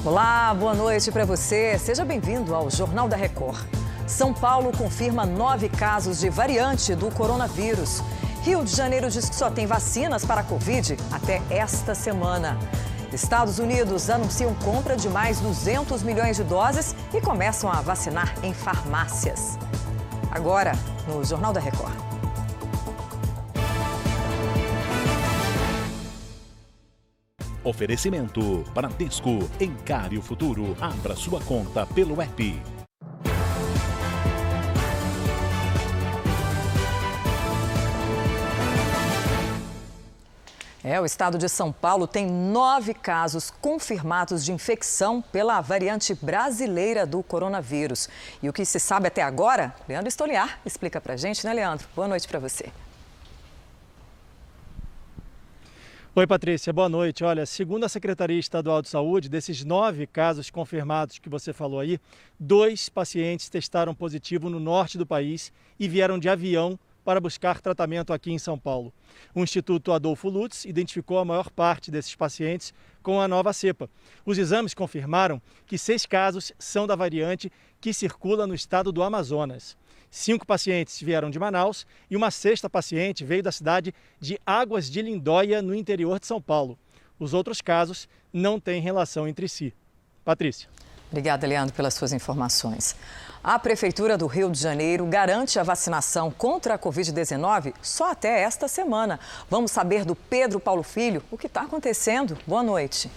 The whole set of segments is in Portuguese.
Olá, boa noite para você. Seja bem-vindo ao Jornal da Record. São Paulo confirma 9 casos de variante do coronavírus. Rio de Janeiro diz que só tem vacinas para a Covid até esta semana. Estados Unidos anunciam compra de mais 200 milhões de doses e começam a vacinar em farmácias. Agora, no Jornal da Record. Oferecimento Bradesco. Encare o futuro. Abra sua conta pelo app. O estado de São Paulo tem 9 casos confirmados de infecção pela variante brasileira do coronavírus. E o que se sabe até agora, Leandro Stoliar explica pra gente, né, Leandro? Boa noite para você. Oi, Patrícia, boa noite. Olha, segundo a Secretaria Estadual de Saúde, desses 9 casos confirmados que você falou aí, 2 pacientes testaram positivo no norte do país e vieram de avião para buscar tratamento aqui em São Paulo. O Instituto Adolfo Lutz identificou a maior parte desses pacientes com a nova cepa. Os exames confirmaram que 6 casos são da variante que circula no estado do Amazonas. 5 pacientes vieram de Manaus e uma 6ª paciente veio da cidade de Águas de Lindóia, no interior de São Paulo. Os outros casos não têm relação entre si. Patrícia. Obrigada, Leandro, pelas suas informações. A Prefeitura do Rio de Janeiro garante a vacinação contra a Covid-19 só até esta semana. Vamos saber do Pedro Paulo Filho o que está acontecendo. Boa noite.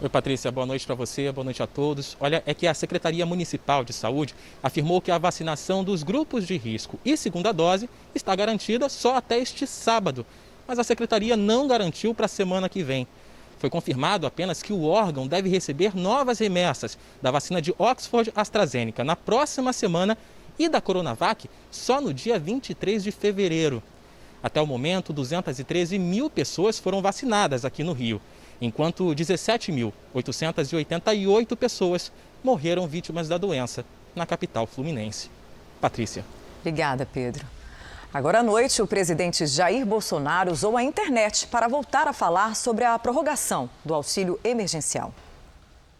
Oi, Patrícia, boa noite para você, boa noite a todos. Olha, é que a Secretaria Municipal de Saúde afirmou que a vacinação dos grupos de risco e segunda dose está garantida só até este sábado, mas a Secretaria não garantiu para a semana que vem. Foi confirmado apenas que o órgão deve receber novas remessas da vacina de Oxford AstraZeneca na próxima semana e da Coronavac só no dia 23 de fevereiro. Até o momento, 213 mil pessoas foram vacinadas aqui no Rio, enquanto 17.888 pessoas morreram vítimas da doença na capital fluminense. Patrícia. Obrigada, Pedro. Agora à noite, o presidente Jair Bolsonaro usou a internet para voltar a falar sobre a prorrogação do auxílio emergencial.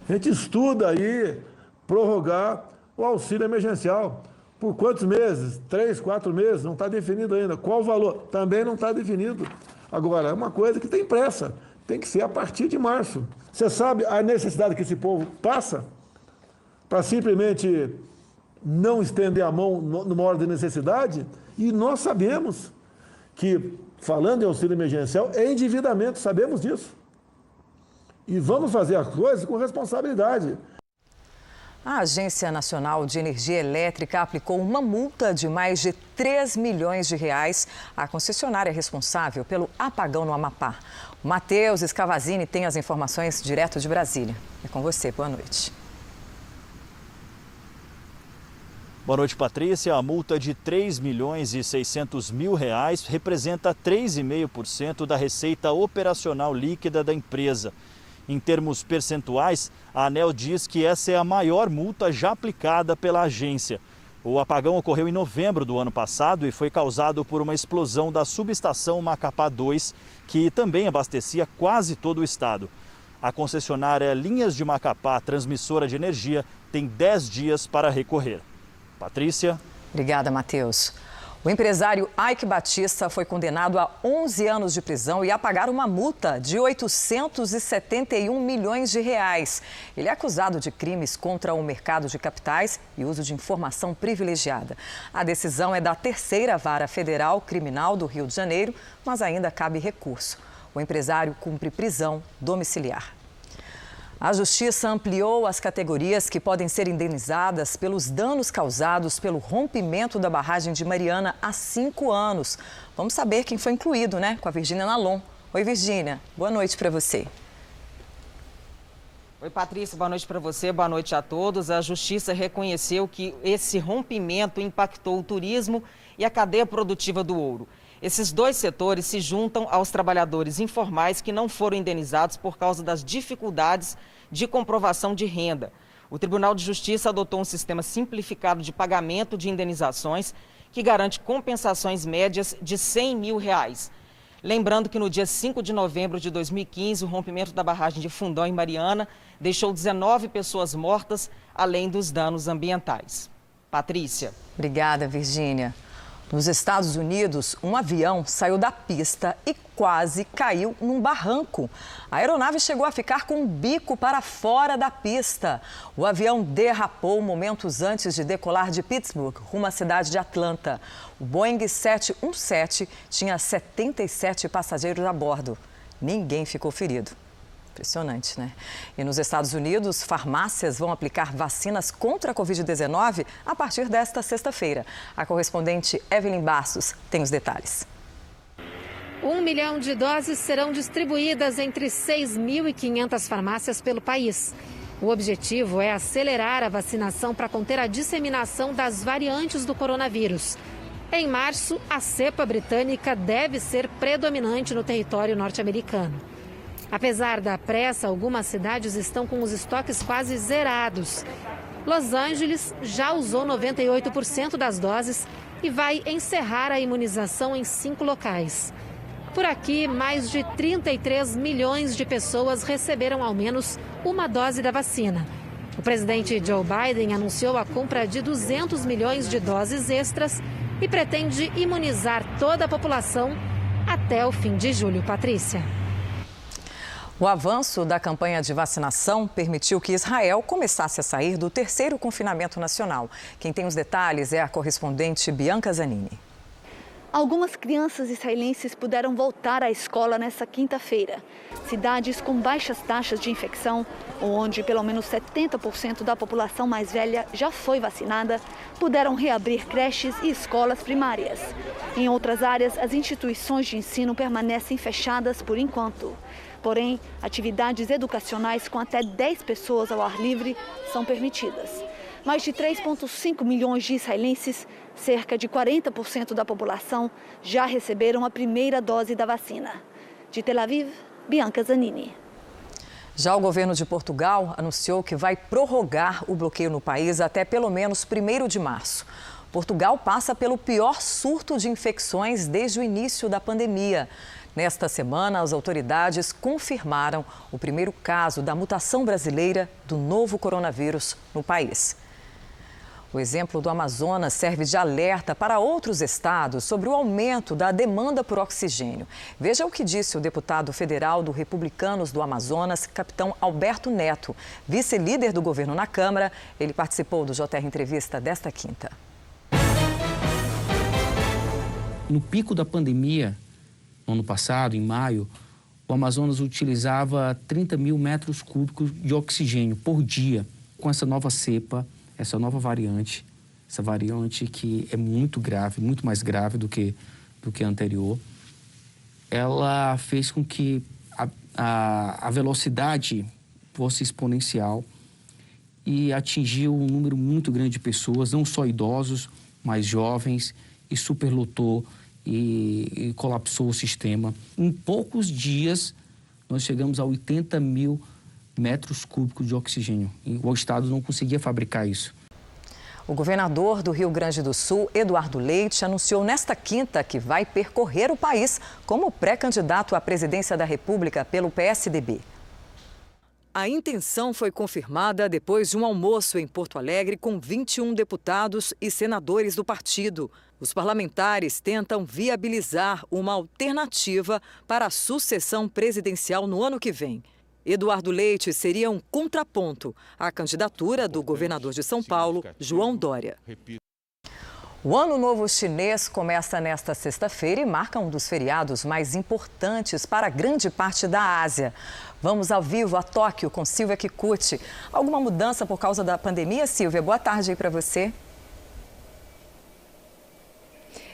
A gente estuda aí prorrogar o auxílio emergencial. Por quantos meses? 3, 4 meses? Não está definido ainda. Qual o valor? Também não está definido. Agora, é uma coisa que tem pressa. Tem que ser a partir de março. Você sabe a necessidade que esse povo passa para simplesmente não estender a mão numa hora de necessidade? E nós sabemos que, falando em auxílio emergencial, é endividamento, sabemos disso. E vamos fazer as coisas com responsabilidade. A Agência Nacional de Energia Elétrica aplicou uma multa de mais de 3 milhões de reais à concessionária responsável pelo apagão no Amapá. O Matheus Scavazini tem as informações direto de Brasília. É com você, boa noite. Boa noite, Patrícia. A multa de R$ 3.600.000 representa 3,5% da receita operacional líquida da empresa. Em termos percentuais, a ANEEL diz que essa é a maior multa já aplicada pela agência. O apagão ocorreu em novembro do ano passado e foi causado por uma explosão da subestação Macapá 2, que também abastecia quase todo o estado. A concessionária Linhas de Macapá, transmissora de energia, tem 10 dias para recorrer. Patrícia. Obrigada, Matheus. O empresário Ike Batista foi condenado a 11 anos de prisão e a pagar uma multa de 871 milhões de reais. Ele é acusado de crimes contra o mercado de capitais e uso de informação privilegiada. A decisão é da 3ª Vara Federal Criminal do Rio de Janeiro, mas ainda cabe recurso. O empresário cumpre prisão domiciliar. A Justiça ampliou as categorias que podem ser indenizadas pelos danos causados pelo rompimento da barragem de Mariana há 5 anos. Vamos saber quem foi incluído, né? Com a Virgínia Nalon. Oi, Virgínia. Boa noite para você. Oi, Patrícia. Boa noite para você. Boa noite a todos. A Justiça reconheceu que esse rompimento impactou o turismo e a cadeia produtiva do ouro. Esses 2 setores se juntam aos trabalhadores informais que não foram indenizados por causa das dificuldades de comprovação de renda. O Tribunal de Justiça adotou um sistema simplificado de pagamento de indenizações que garante compensações médias de R$ 100 mil. Lembrando que no dia 5 de novembro de 2015, o rompimento da barragem de Fundão em Mariana deixou 19 pessoas mortas, além dos danos ambientais. Patrícia. Obrigada, Virgínia. Nos Estados Unidos, um avião saiu da pista e quase caiu num barranco. A aeronave chegou a ficar com o bico para fora da pista. O avião derrapou momentos antes de decolar de Pittsburgh, rumo à cidade de Atlanta. O Boeing 717 tinha 77 passageiros a bordo. Ninguém ficou ferido. Impressionante, né? E nos Estados Unidos, farmácias vão aplicar vacinas contra a Covid-19 a partir desta sexta-feira. A correspondente Evelyn Bastos tem os detalhes. 1 milhão de doses serão distribuídas entre 6.500 farmácias pelo país. O objetivo é acelerar a vacinação para conter a disseminação das variantes do coronavírus. Em março, a cepa britânica deve ser predominante no território norte-americano. Apesar da pressa, algumas cidades estão com os estoques quase zerados. Los Angeles já usou 98% das doses e vai encerrar a imunização em 5 locais. Por aqui, mais de 33 milhões de pessoas receberam ao menos uma dose da vacina. O presidente Joe Biden anunciou a compra de 200 milhões de doses extras e pretende imunizar toda a população até o fim de julho. Patrícia. O avanço da campanha de vacinação permitiu que Israel começasse a sair do terceiro confinamento nacional. Quem tem os detalhes é a correspondente Bianca Zanini. Algumas crianças israelenses puderam voltar à escola nesta quinta-feira. Cidades com baixas taxas de infecção, onde pelo menos 70% da população mais velha já foi vacinada, puderam reabrir creches e escolas primárias. Em outras áreas, as instituições de ensino permanecem fechadas por enquanto. Porém, atividades educacionais com até 10 pessoas ao ar livre são permitidas. Mais de 3,5 milhões de israelenses, cerca de 40% da população, já receberam a primeira dose da vacina. De Tel Aviv, Bianca Zanini. Já o governo de Portugal anunciou que vai prorrogar o bloqueio no país até pelo menos 1º de março. Portugal passa pelo pior surto de infecções desde o início da pandemia. Nesta semana, as autoridades confirmaram o primeiro caso da mutação brasileira do novo coronavírus no país. O exemplo do Amazonas serve de alerta para outros estados sobre o aumento da demanda por oxigênio. Veja o que disse o deputado federal do Republicanos do Amazonas, capitão Alberto Neto. Vice-líder do governo na Câmara, ele participou do JR Entrevista desta quinta. No pico da pandemia, no ano passado, em maio, o Amazonas utilizava 30 mil metros cúbicos de oxigênio por dia. Com essa nova cepa, essa nova variante, essa variante que é muito grave, muito mais grave do que a anterior, ela fez com que a velocidade fosse exponencial e atingiu um número muito grande de pessoas, não só idosos, mas jovens, e superlotou e colapsou o sistema. Em poucos dias, nós chegamos a 80 mil metros cúbicos de oxigênio. E o estado não conseguia fabricar isso. O governador do Rio Grande do Sul, Eduardo Leite, anunciou nesta quinta que vai percorrer o país como pré-candidato à presidência da República pelo PSDB. A intenção foi confirmada depois de um almoço em Porto Alegre com 21 deputados e senadores do partido. Os parlamentares tentam viabilizar uma alternativa para a sucessão presidencial no ano que vem. Eduardo Leite seria um contraponto à candidatura do governador de São Paulo, João Dória. O Ano Novo Chinês começa nesta sexta-feira e marca um dos feriados mais importantes para grande parte da Ásia. Vamos ao vivo a Tóquio com Silvia Kikuchi. Alguma mudança por causa da pandemia, Silvia? Boa tarde aí para você.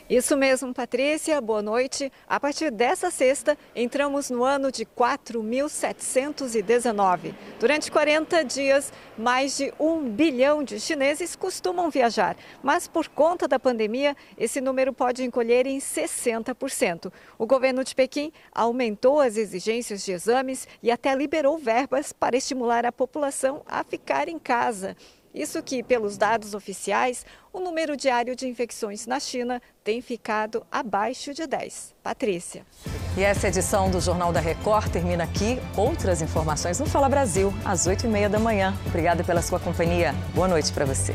Isso mesmo, Patrícia. Boa noite. A partir dessa sexta, entramos no ano de 4.719. Durante 40 dias, mais de 1 bilhão de chineses costumam viajar. Mas por conta da pandemia, esse número pode encolher em 60%. O governo de Pequim aumentou as exigências de exames e até liberou verbas para estimular a população a ficar em casa. Isso que, pelos dados oficiais, o número diário de infecções na China tem ficado abaixo de 10. Patrícia. E essa edição do Jornal da Record termina aqui. Outras informações no Fala Brasil, às 8h30 da manhã. Obrigada pela sua companhia. Boa noite para você.